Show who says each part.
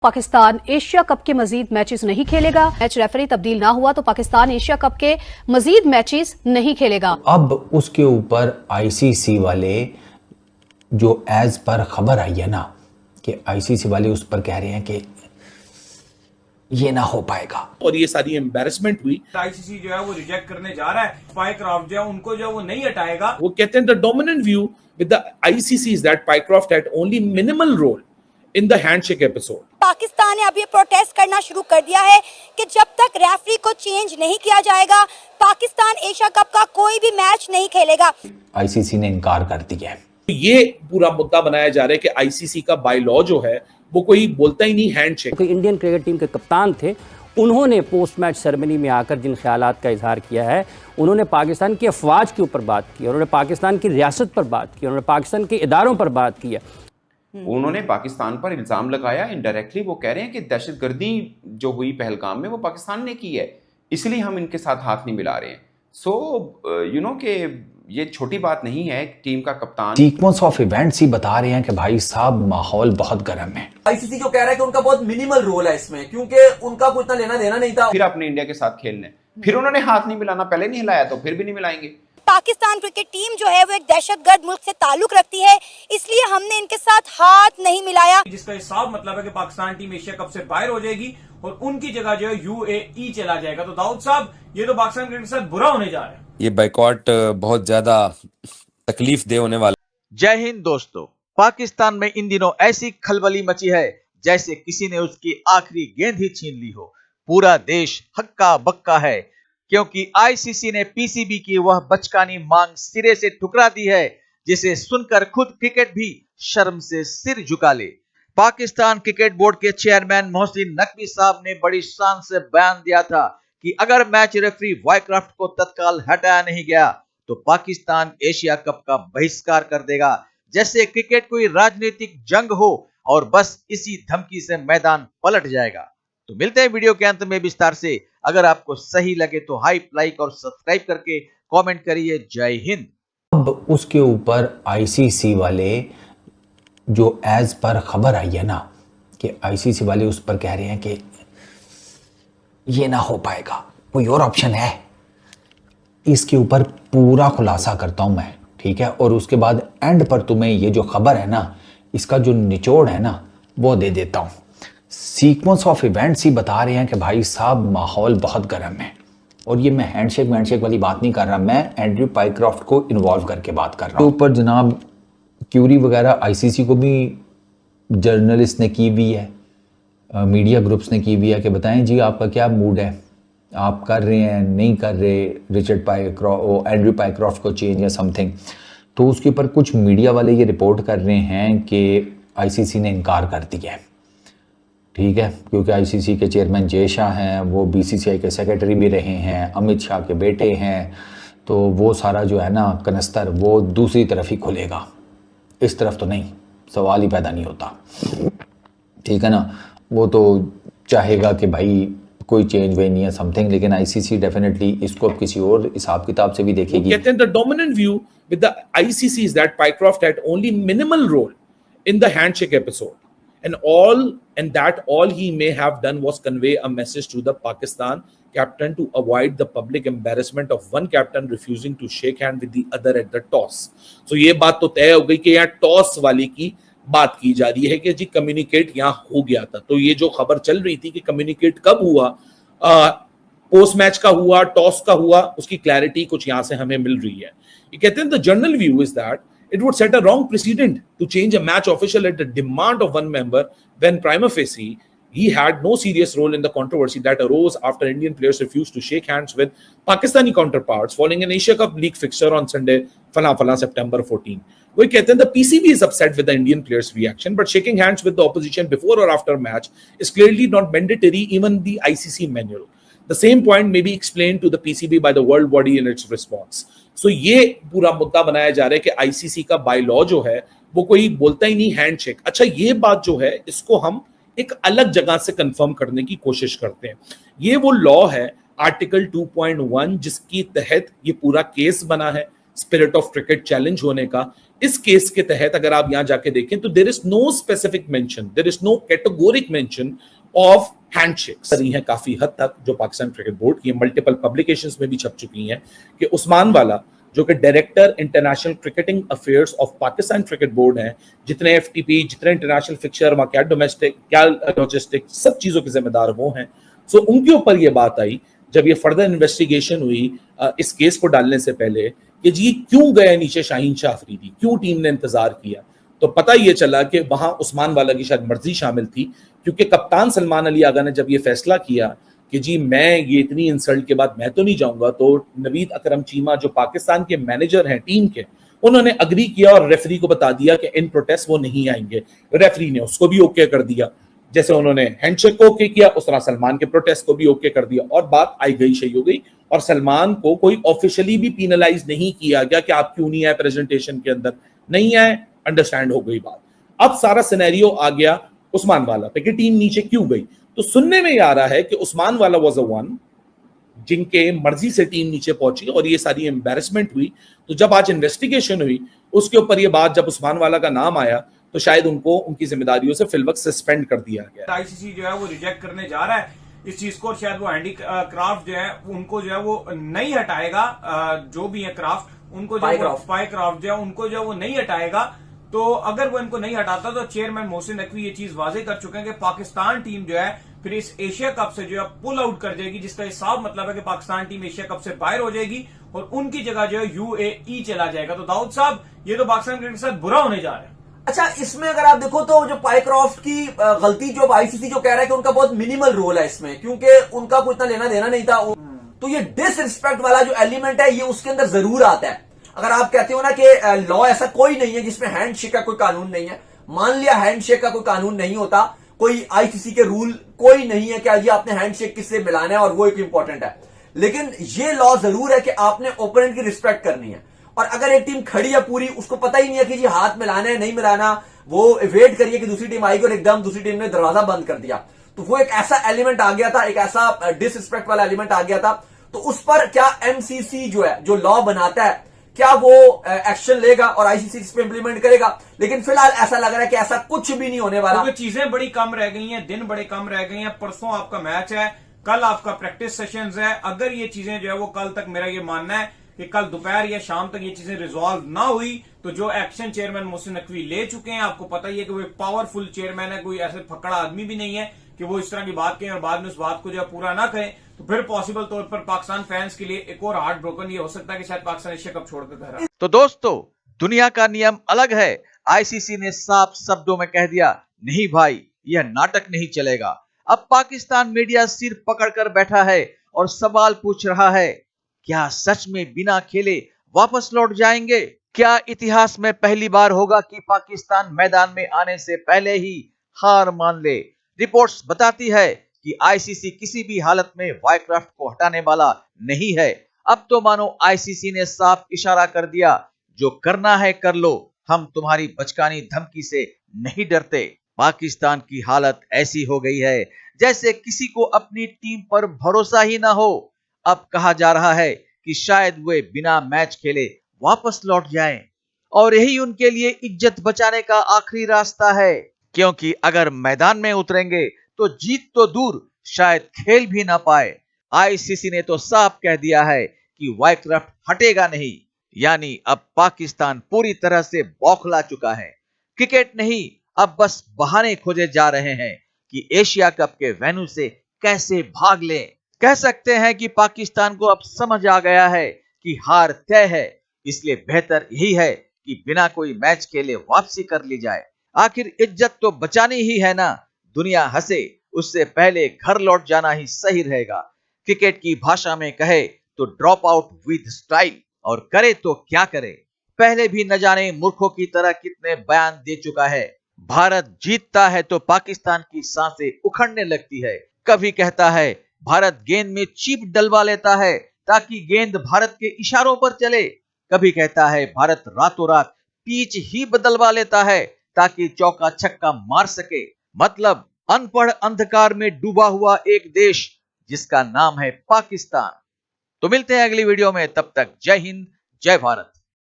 Speaker 1: Pakistan Asia cup के मजीद matches नहीं खेलेगा। मैच रेफरी तब्दील ना हुआ तो पाकिस्तान एशिया कप के मजीद मैचेस नहीं खेलेगा।
Speaker 2: अब उसके ऊपर आईसीसी वाले जो एज पर खबर आई है ना कि आईसीसी वाले उस पर कह रहे हैं कि ये ना हो पाएगा
Speaker 3: और ये सारी एम्बैरेसमेंट हुई।
Speaker 4: आईसीसी जो है वो रिजेक्ट करने जा रहा है। पाइक्रॉफ्ट जो है उनको जो है वो नहीं हटाएगा।
Speaker 3: वो कहते हैं the dominant view with the ICC is that Pycroft had only minimal role in the handshake episode.
Speaker 5: Pakistan ने अब ये प्रोटेस्ट करना शुरू कर दिया है कि जब तक रेफरी को चेंज नहीं किया जाएगा पाकिस्तान एशिया कप का कोई भी मैच नहीं खेलेगा।
Speaker 2: आईसीसी ने इनकार कर दिया है।
Speaker 3: ये पूरा मुद्दा बनाया जा रहा है कि आईसीसी का बाय लॉ जो है वो कोई बोलता ही नहीं हैंडशेक।
Speaker 6: इंडियन क्रिकेट टीम के कप्तान थे, उन्होंने पोस्ट मैच सेरेमनी में आकर जिन ख्यालात का इजहार किया है, उन्होंने पाकिस्तान की अफवाज के ऊपर बात की, उन्होंने पाकिस्तान की रियासत पर बात की, उन्होंने पाकिस्तान के इदारों पर बात की है।
Speaker 7: उन्होंने पाकिस्तान पर इल्ज़ाम लगाया। इनडायरेक्टली वो कह रहे हैं कि दहशतगर्दी जो हुई पहलगाम में वो पाकिस्तान ने की है, इसलिए हम इनके साथ हाथ नहीं मिला रहे हैं। सो यू नो कि ये छोटी बात नहीं है। टीम का कप्तान
Speaker 2: सीक्वेंस ऑफ इवेंट्स ही बता रहे हैं कि भाई साहब माहौल बहुत गर्म है।
Speaker 8: आईसीसी जो कह रहा है कि उनका बहुत मिनिमल रोल है इसमें, क्योंकि उनका कोई इतना लेना देना नहीं था।
Speaker 7: फिर अपने इंडिया के साथ खेलने, फिर उन्होंने हाथ नहीं मिलाना, पहले नहीं हिलाया तो फिर भी नहीं मिलाएंगे।
Speaker 5: पाकिस्तान क्रिकेट टीम जो है वो एक दहशतगर्द मुल्क से ताल्लुक रखती है, इसलिए हमने इनके साथ हाथ नहीं मिलाया।
Speaker 4: जिसका साफ मतलब है कि पाकिस्तान टीम एशिया कप से बाहर हो जाएगी और उनकी जगह जो है यूएई चला जाएगा। तो दाऊद साहब, ये तो पाकिस्तान क्रिकेट के साथ बुरा होने जा रहा है।
Speaker 9: ये बाइकॉट बहुत ज्यादा तकलीफ दे होने वाला।
Speaker 10: जय हिंद दोस्तों। पाकिस्तान में इन दिनों ऐसी खलबली मची है जैसे किसी ने उसकी आखिरी गेंद ही छीन ली हो। पूरा देश हक्का बक्का है क्योंकि आईसीसी ने पीसीबी की वह बचकानी मांग सिरे से ठुकरा दी है जिसे सुनकर खुद क्रिकेट भी शर्म से सिर झुका ले। पाकिस्तान क्रिकेट बोर्ड के चेयरमैन मोहसिन नकवी साहब ने बड़ी शान से बयान दिया था कि अगर मैच रेफरी वाइक्राफ्ट को तत्काल हटाया नहीं गया तो पाकिस्तान एशिया कप का बहिष्कार कर देगा, जैसे क्रिकेट कोई राजनीतिक जंग हो और बस इसी धमकी से मैदान पलट जाएगा। तो मिलते हैं वीडियो के अंत में विस्तार से। अगर आपको सही लगे तो हाइप, लाइक और सब्सक्राइब करके कमेंट करिए। जय हिंद।
Speaker 2: अब उसके ऊपर आईसीसी वाले जो एज पर खबर आई है ना कि आईसीसी वाले उस पर कह रहे हैं कि ये ना हो पाएगा, कोई और ऑप्शन है। इसके ऊपर पूरा खुलासा करता हूं मैं, ठीक है, और उसके बाद एंड पर तुम्हें ये जो खबर है ना इसका जो निचोड़ है ना वो दे देता हूं। सीक्वेंस ऑफ इवेंट्स ही बता रहे हैं कि भाई साहब माहौल बहुत गर्म है। और ये मैं हैंडशेक वाली बात नहीं कर रहा, मैं एंड्रयू पाइक्रॉफ्ट को इन्वॉल्व करके बात कर रहा हूँ। ऊपर जनाब क्यूरी वगैरह आईसीसी को भी जर्नलिस्ट ने की हुई है, मीडिया ग्रुप्स ने की हुई है कि बताएं जी आपका क्या मूड है, आप कर रहे हैं नहीं कर रहे एंड्रयू पाइक्रॉफ्ट को चेंज या समथिंग। तो उसके ऊपर कुछ मीडिया वाले ये रिपोर्ट कर रहे हैं कि आईसीसी ने इनकार कर दिया है, ठीक है, क्योंकि आईसीसी के चेयरमैन जय शाह हैं, वो बीसीसीआई के सेक्रेटरी भी रहे हैं, अमित शाह के बेटे हैं, तो वो सारा जो है ना कनस्तर वो दूसरी तरफ ही खुलेगा, इस तरफ तो नहीं, सवाल ही पैदा नहीं होता, ठीक है ना। वो तो चाहेगा कि भाई कोई चेंज वे नहीं है समथिंग, लेकिन आईसीसी डेफिनेटली इसको अब किसी और हिसाब किताब से भी देखेगी।
Speaker 3: कहते हैं the dominant view with the ICC is that Pycroft had only minimal role in the handshake episode and that all he may have done was convey a message to the Pakistan captain to avoid the public embarrassment of one captain refusing to shake hand with the other at the toss. So ये बात तो तय हो गई कि यहाँ toss वाली की बात की जा रही है कि जी कम्युनिकेट यहाँ हो गया था। तो ये जो खबर चल रही थी कि कम्युनिकेट कब हुआ, पोस्ट मैच का हुआ, टॉस का हुआ, उसकी क्लैरिटी कुछ यहाँ से हमें मिल रही है। ये कहते हैं the general view is that it would set a wrong precedent to change a match official at the demand of one member when prima facie he had no serious role in the controversy that arose after Indian players refused to shake hands with Pakistani counterparts following an Asia Cup League fixture on Sunday, September 14. We कहते हैं the PCB is upset with the Indian players' reaction, but shaking hands with the opposition before or after match is clearly not mandatory, even the ICC manual. The same point may be explained to the PCB by the world body in its response. So ये पूरा मुद्दा बनाया जा रहा है कि ICC का by law जो है वो कोई बोलता ही नहीं हैंडशेक। अच्छा, ये बात जो है इसको हम एक अलग जगह से कंफर्म करने की कोशिश करते हैं। ये वो लॉ है आर्टिकल 2.1 जिसकी तहत ये पूरा केस बना है। स्पिरिट ऑफ क्रिकेट चैलेंज होने का। इस केस के तहत अगर आप यहां जाके देखें तो there is no specific mention, there is no categoric mention of handshakes. रही हैं काफी हद तक जो पाकिस्तान क्रिकेट बोर्ड की मल्टीपल पब्लिकेशंस में भी छप चुकी हैं कि उस्मान वाला जो कि director international cricketing affairs of Pakistan cricket board हैं, जितने एफटीपी, जितने इंटरनेशनल फिक्चर, वहां क्या डोमेस्टिक, क्या लॉजिस्टिक, सब चीजों के जिम्मेदार वो हैं। सो उनके ऊपर ये बात आई जब ये फर्दर इन्वेस्टिगेशन हुई इस केस को डालने से पहले कि जी क्यों गए नीचे शाहीन शाह अफरीदी, क्यों टीम ने इंतजार किया, तो पता ये चला कि वहां उस्मान वाला की शायद मर्जी शामिल थी, क्योंकि कप्तान सलमान अली आगा ने जब ये फैसला किया कि जी मैं ये इतनी इंसल्ट के बाद मैं तो नहीं जाऊंगा, तो नवीद अकरम चीमा जो पाकिस्तान के मैनेजर हैं टीम के, उन्होंने अग्री किया और रेफरी को बता दिया कि इन प्रोटेस्ट वो नहीं आएंगे। रेफरी ने उसको भी ओके कर दिया, जैसे उन्होंने हैंडशेक को ओके किया उस तरह सलमान के प्रोटेस्ट को भी ओके कर दिया, और बात आई गई सही हो गई। और सलमान को कोई ऑफिशियली भी पीनलाइज नहीं किया गया कि आप क्यों नहीं आए प्रेजेंटेशन के अंदर, नहीं आए, अंडरस्टैंड हो गई बात। अब सारा सिनेरियो आ गया उस्मान वाला पे कि टीम नीचे क्यों गई। तो सुनने में आ रहा है कि उस्मान वाला वाज अ वन जिनके मर्जी से टीम नीचे पहुंची और ये सारी एम्बैरेसमेंट हुई। तो जब आज इन्वेस्टिगेशन हुई उसके ऊपर ये बात, जब उस्मान वाला का नाम आया तो शायद उनको उनकी जिम्मेदारियों से फिलवक्त सस्पेंड कर दिया गया।
Speaker 4: आईसीसी जो है वो रिजेक्ट करने जा रहा है इस चीज को, और शायद वो हैंडी क्राफ्ट जो है उनको जो है वो नहीं हटाएगा, जो भी है क्राफ्ट उनको जो स्पाई क्राफ्ट जो है उनको जो है वो नहीं हटाएगा। तो अगर वो इनको नहीं हटाता तो चेयरमैन मोहसिन नकवी ये चीज वाजे कर चुके हैं कि पाकिस्तान टीम जो है फिर इस एशिया कप से जो है पुल आउट कर जाएगी, जिसका हिसाब मतलब है कि पाकिस्तान टीम एशिया कप से बाहर हो जाएगी और उनकी जगह जो है यूएई चला जाएगा। तो दाऊद साहब ये तो पाकिस्तान क्रिकेट के साथ बुरा होने जा रहा है।
Speaker 8: अच्छा, इसमें अगर आप देखो तो जो पाइक्रॉफ्ट की गलती, जो आईसीसी जो कह रहा है कि उनका बहुत मिनिमल रोल है इसमें, क्योंकि उनका कोई इतना लेना देना नहीं था, तो ये डिसरिस्पेक्ट वाला जो एलिमेंट है ये उसके अंदर जरूर आता है। अगर आप कहते हो ना कि लॉ ऐसा कोई नहीं है जिसमें हैंडशेक का कोई कानून नहीं है, मान लिया हैंडशेक का कोई कानून नहीं होता, कोई आईसीसी के रूल कोई नहीं है कि जी आपने हैंडशेक किससे मिलाना है और वो एक इंपॉर्टेंट है, लेकिन ये लॉ जरूर है कि आपने ओपोनेंट की रिस्पेक्ट करनी है। और अगर एक टीम खड़ी है पूरी, उसको पता ही नहीं है कि जी हाथ मिलाना है नहीं मिलाना, वो वेट करिए कि दूसरी टीम आएगी और एकदम दूसरी टीम ने दरवाजा बंद कर दिया, तो वो एक ऐसा एलिमेंट आ गया था, एक ऐसा डिसरिस्पेक्ट वाला एलिमेंट आ गया था। तो उस पर क्या एमसीसी जो है, जो लॉ बनाता है, क्या वो एक्शन लेगा और आईसीसी इस पे इंप्लीमेंट करेगा? लेकिन फिलहाल ऐसा लग रहा है कि ऐसा कुछ भी नहीं होने वाला,
Speaker 4: क्योंकि चीजें बड़ी कम रह गई हैं, दिन बड़े कम रह गए हैं। परसों आपका मैच है, कल आपका प्रैक्टिस सेशंस है। अगर ये चीजें जो है वो कल तक, मेरा ये मानना है कि कल दोपहर या शाम तक ये चीजें रिजॉल्व ना हुई तो जो एक्शन चेयरमैन मोहसिन नकवी ले चुके हैं, आपको पता ही है कि वो एक पावरफुल चेयरमैन है, कोई ऐसे फकड़ा आदमी भी नहीं है कि वो इस तरह की बात करें और बाद में उस बात को जो है पूरा ना करें। तो फिर पॉसिबल तौर पर पाकिस्तान फैंस के लिए एक और हार्ट ब्रोकन ये हो सकता है कि शायद पाकिस्तान एशिया कप छोड़कर घर आए।
Speaker 10: तो दोस्तों, दुनिया का नियम अलग है। आईसीसी ने साफ शब्दों में कह दिया, नहीं भाई यह नाटक नहीं चलेगा। अब पाकिस्तान मीडिया सिर पकड़कर बैठा है और सवाल पूछ रहा है, क्या सच में बिना खेले वापस लौट जाएंगे? क्या इतिहास में पहली बार होगा कि पाकिस्तान मैदान में आने से पहले ही हार मान ले? रिपोर्ट्स बताती है कि आईसीसी किसी भी हालत में वाइक्राफ्ट को हटाने वाला नहीं है। अब तो मानो आईसीसी ने साफ इशारा कर दिया, जो करना है कर लो, हम तुम्हारी बचकानी धमकी से नहीं डरते। पाकिस्तान की हालत ऐसी हो गई है जैसे किसी को अपनी टीम पर भरोसा ही ना हो। अब कहा जा रहा है कि शायद वे बिना मैच खेले वापस लौट जाएं, और यही उनके लिए इज्जत बचाने का आखिरी रास्ता है, क्योंकि अगर मैदान में उतरेंगे तो जीत तो दूर, शायद खेल भी ना पाए। आईसीसी ने तो साफ कह दिया है कि वाइक्राफ्ट हटेगा नहीं, यानी अब पाकिस्तान पूरी तरह से बौखला चुका है। क्रिकेट नहीं, अब बस बहाने खोजे जा रहे हैं कि एशिया कप के वेन्यू से कैसे भाग लें। कह सकते हैं कि पाकिस्तान को अब समझ आ गया है कि हार तय है, इसलिए बेहतर यही है कि बिना कोई मैच खेले वापसी कर ली जाए। आखिर इज्जत तो बचानी ही है ना। दुनिया हंसे उससे पहले घर लौट जाना ही सही रहेगा। क्रिकेट की भाषा में कहे तो ड्रॉप आउट विद स्टाइल, और करे तो क्या करे। पहले भी न जाने मूर्खों की तरह कितने बयान दे चुका है। भारत जीतता है तो पाकिस्तान की सांसें उखड़ने लगती है। कभी कहता है भारत गेंद में चिप डलवा लेता है ताकि गेंद भारत के इशारों पर चले। कभी कहता है भारत रातों रात पिच ही बदलवा लेता है ताकि चौका छक्का मार सके। मतलब अनपढ़ अंधकार में डूबा हुआ एक देश जिसका नाम है पाकिस्तान। तो मिलते हैं अगली वीडियो में, तब तक जय हिंद, जय भारत।